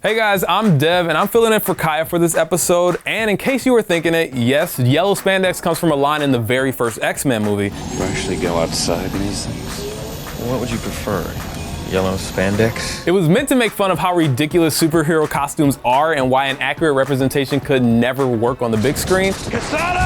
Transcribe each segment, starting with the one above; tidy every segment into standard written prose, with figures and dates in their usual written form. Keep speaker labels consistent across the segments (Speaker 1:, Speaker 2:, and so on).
Speaker 1: Hey guys, I'm Dev and I'm filling in for Kaya for this episode. And in case you were thinking it, yes, Yellow Spandex comes from a line in the very first X-Men movie.
Speaker 2: You actually go outside in these things? What would you prefer? Yellow Spandex?
Speaker 1: It was meant to make fun of how ridiculous superhero costumes are and why an accurate representation could never work on the big screen.
Speaker 3: Kasada!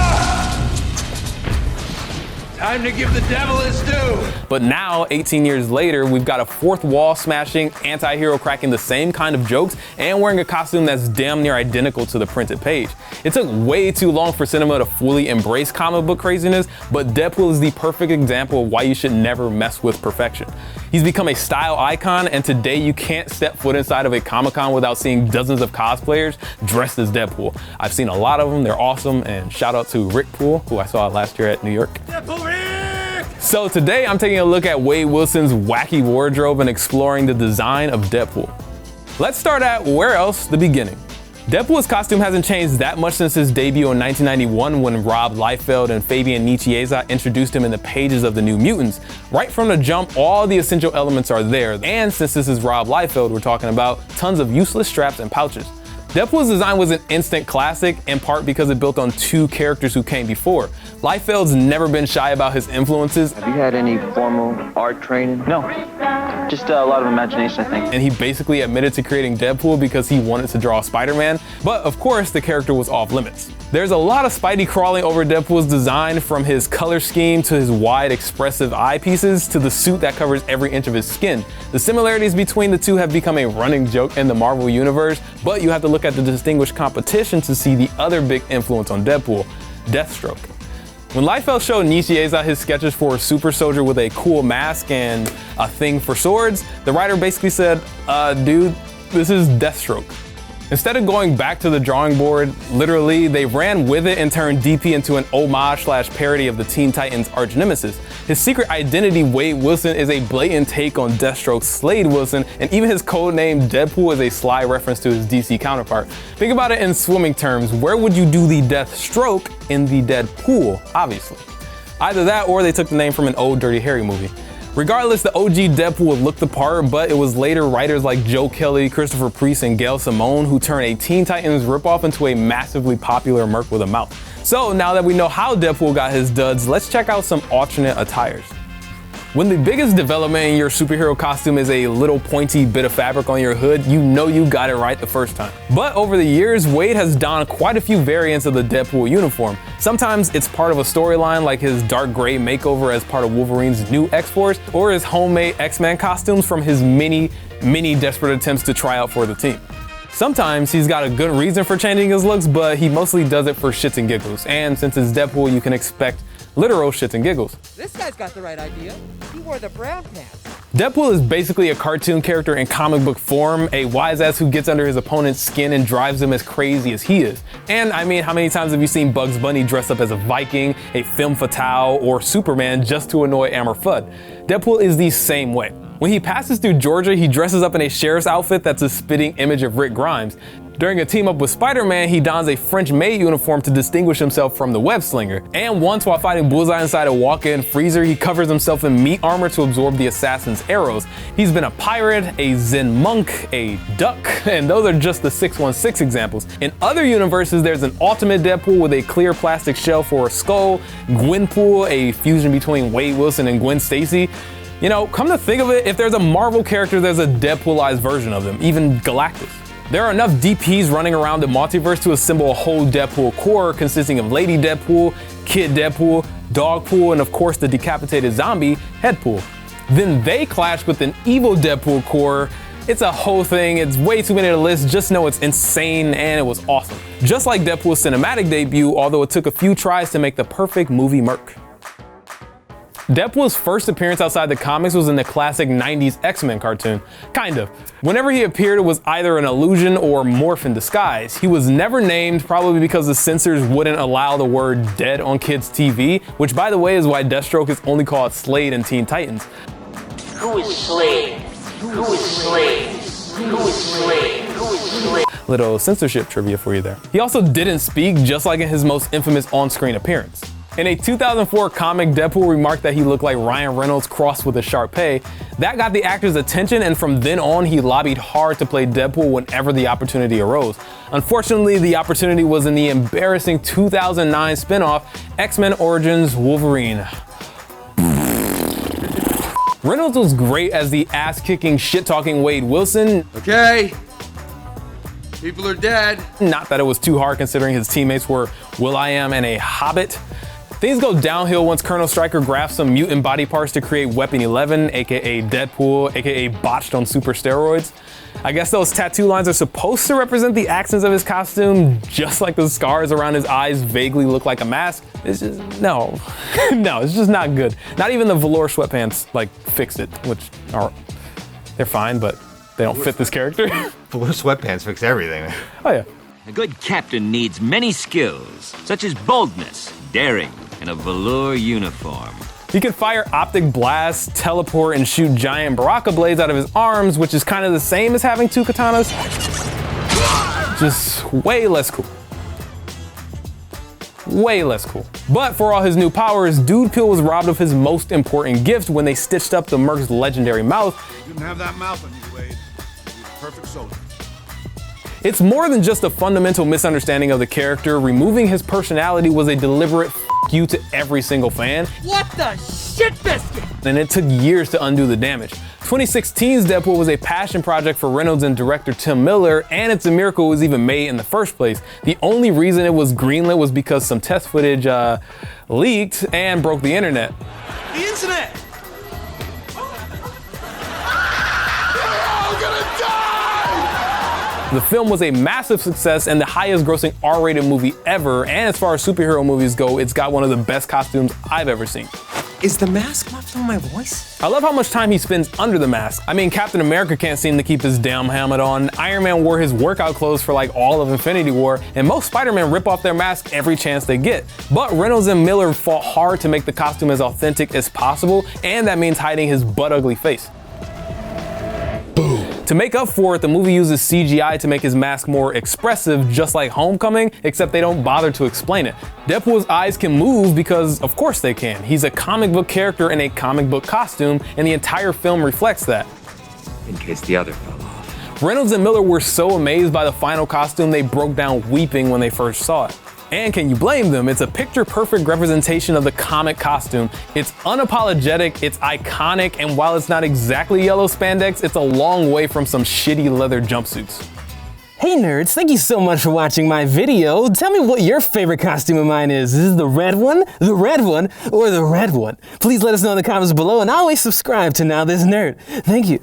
Speaker 3: Time to give the devil his due!
Speaker 1: But now, 18 years later, we've got a fourth wall smashing anti-hero cracking the same kind of jokes and wearing a costume that's damn near identical to the printed page. It took way too long for cinema to fully embrace comic book craziness, but Deadpool is the perfect example of why you should never mess with perfection. He's become a style icon, and today you can't step foot inside of a Comic-Con without seeing dozens of cosplayers dressed as Deadpool. I've seen a lot of them, they're awesome, and shout out to Rick Poole, who I saw last year at New York. So today I'm taking a look at Wade Wilson's wacky wardrobe and exploring the design of Deadpool. Let's start at where else? The beginning. Deadpool's costume hasn't changed that much since his debut in 1991 when Rob Liefeld and Fabian Nicieza introduced him in the pages of the New Mutants. Right from the jump, all the essential elements are there, and since this is Rob Liefeld we're talking about, tons of useless straps and pouches. Deadpool's design was an instant classic, in part because it built on two characters who came before. Liefeld's never been shy about his influences.
Speaker 4: Have you had any formal art training? No, just a lot of imagination, I think.
Speaker 1: And he basically admitted to creating Deadpool because he wanted to draw Spider-Man, but of course the character was off limits. There's a lot of Spidey crawling over Deadpool's design, from his color scheme to his wide expressive eyepieces to the suit that covers every inch of his skin. The similarities between the two have become a running joke in the Marvel universe, but you have to look at the distinguished competition to see the other big influence on Deadpool, Deathstroke. When Liefeld showed Nicieza his sketches for a super soldier with a cool mask and a thing for swords, the writer basically said, dude, this is Deathstroke. Instead of going back to the drawing board, literally, they ran with it and turned DP into an homage/parody of the Teen Titans arch nemesis. His secret identity, Wade Wilson, is a blatant take on Deathstroke's Slade Wilson, and even his codename Deadpool is a sly reference to his DC counterpart. Think about it in swimming terms. Where would you do the Deathstroke? In the Deadpool, obviously. Either that or they took the name from an old Dirty Harry movie. Regardless, the OG Deadpool looked the part, but it was later writers like Joe Kelly, Christopher Priest, and Gail Simone who turned a Teen Titans ripoff into a massively popular merc with a mouth. So now that we know how Deadpool got his duds, let's check out some alternate attires. When the biggest development in your superhero costume is a little pointy bit of fabric on your hood, you know you got it right the first time. But over the years, Wade has donned quite a few variants of the Deadpool uniform. Sometimes it's part of a storyline, like his dark gray makeover as part of Wolverine's new X-Force, or his homemade X-Men costumes from his many desperate attempts to try out for the team. Sometimes he's got a good reason for changing his looks, but he mostly does it for shits and giggles. And since it's Deadpool, you can expect literal shits and giggles.
Speaker 5: This guy's got the right idea. He wore the brown pants.
Speaker 1: Deadpool is basically a cartoon character in comic book form, a wise ass who gets under his opponent's skin and drives him as crazy as he is. And I mean, how many times have you seen Bugs Bunny dressed up as a Viking, a femme fatale, or Superman just to annoy Elmer Fudd? Deadpool is the same way. When he passes through Georgia, he dresses up in a sheriff's outfit that's a spitting image of Rick Grimes. During a team up with Spider-Man, he dons a French-made uniform to distinguish himself from the web slinger. And once, while fighting Bullseye inside a walk-in freezer, he covers himself in meat armor to absorb the assassin's arrows. He's been a pirate, a Zen monk, a duck, and those are just the 616 examples. In other universes, there's an ultimate Deadpool with a clear plastic shell for a skull, Gwenpool, a fusion between Wade Wilson and Gwen Stacy. You know, come to think of it, if there's a Marvel character, there's a Deadpoolized version of them, even Galactus. There are enough DPs running around the multiverse to assemble a whole Deadpool Corps consisting of Lady Deadpool, Kid Deadpool, Dogpool, and of course the decapitated zombie, Headpool. Then they clash with an evil Deadpool Corps. It's a whole thing, it's way too many to list, just know it's insane and it was awesome. Just like Deadpool's cinematic debut, although it took a few tries to make the perfect movie merc. Deadpool's first appearance outside the comics was in the classic 90s X-Men cartoon. Kind of. Whenever he appeared, it was either an illusion or morph in disguise. He was never named, probably because the censors wouldn't allow the word dead on kids' TV, which by the way is why Deathstroke is only called Slade in Teen Titans.
Speaker 6: Who is Slade? Who is Slade? Who is Slade? Who is Slade?
Speaker 1: Little censorship trivia for you there. He also didn't speak, just like in his most infamous on-screen appearance. In a 2004 comic, Deadpool remarked that he looked like Ryan Reynolds crossed with a Shar-Pei. That got the actor's attention, and from then on, he lobbied hard to play Deadpool whenever the opportunity arose. Unfortunately, the opportunity was in the embarrassing 2009 spin-off, X-Men Origins Wolverine. Reynolds was great as the ass-kicking, shit-talking Wade Wilson.
Speaker 3: Okay. People are dead.
Speaker 1: Not that it was too hard considering his teammates were Will.i.am and a Hobbit. Things go downhill once Colonel Stryker grafts some mutant body parts to create Weapon 11, aka Deadpool, aka Botched on super steroids. I guess those tattoo lines are supposed to represent the accents of his costume, just like the scars around his eyes vaguely look like a mask. It's just, no, no, it's just not good. Not even the velour sweatpants, like, fixed it, which are, they're fine, but they don't fit this character.
Speaker 7: Velour sweatpants fix everything.
Speaker 1: Oh yeah.
Speaker 8: A good captain needs many skills, such as boldness, daring, and a velour uniform.
Speaker 1: He can fire optic blasts, teleport, and shoot giant Baraka blades out of his arms, which is kind of the same as having two katanas. Just way less cool. Way less cool. But for all his new powers, Deadpool was robbed of his most important gift when they stitched up the Merc's legendary mouth.
Speaker 3: You didn't have that mouth on you, Wade. You're a perfect soldier.
Speaker 1: It's more than just a fundamental misunderstanding of the character. Removing his personality was a deliberate you to every single fan.
Speaker 5: What the shit biscuit?
Speaker 1: And it took years to undo the damage. 2016's Deadpool was a passion project for Reynolds and director Tim Miller, and it's a miracle it was even made in the first place. The only reason it was greenlit was because some test footage leaked and broke the internet.
Speaker 3: The internet!
Speaker 1: The film was a massive success and the highest grossing R-rated movie ever, and as far as superhero movies go, it's got one of the best costumes I've ever seen.
Speaker 9: Is the mask muffling my voice?
Speaker 1: I love how much time he spends under the mask. I mean, Captain America can't seem to keep his damn helmet on, Iron Man wore his workout clothes for like all of Infinity War, and most Spider-Man rip off their mask every chance they get. But Reynolds and Miller fought hard to make the costume as authentic as possible, and that means hiding his butt-ugly face. To make up for it, the movie uses CGI to make his mask more expressive, just like Homecoming, except they don't bother to explain it. Deadpool's eyes can move because, of course they can. He's a comic book character in a comic book costume, and the entire film reflects that.
Speaker 2: In case the other fell off.
Speaker 1: Reynolds and Miller were so amazed by the final costume, they broke down weeping when they first saw it. And can you blame them? It's a picture-perfect representation of the comic costume. It's unapologetic, it's iconic, and while it's not exactly yellow spandex, it's a long way from some shitty leather jumpsuits.
Speaker 9: Hey nerds, thank you so much for watching my video. Tell me what your favorite costume of mine is. Is it the red one, or the red one? Please let us know in the comments below, and always subscribe to Now This Nerd. Thank you.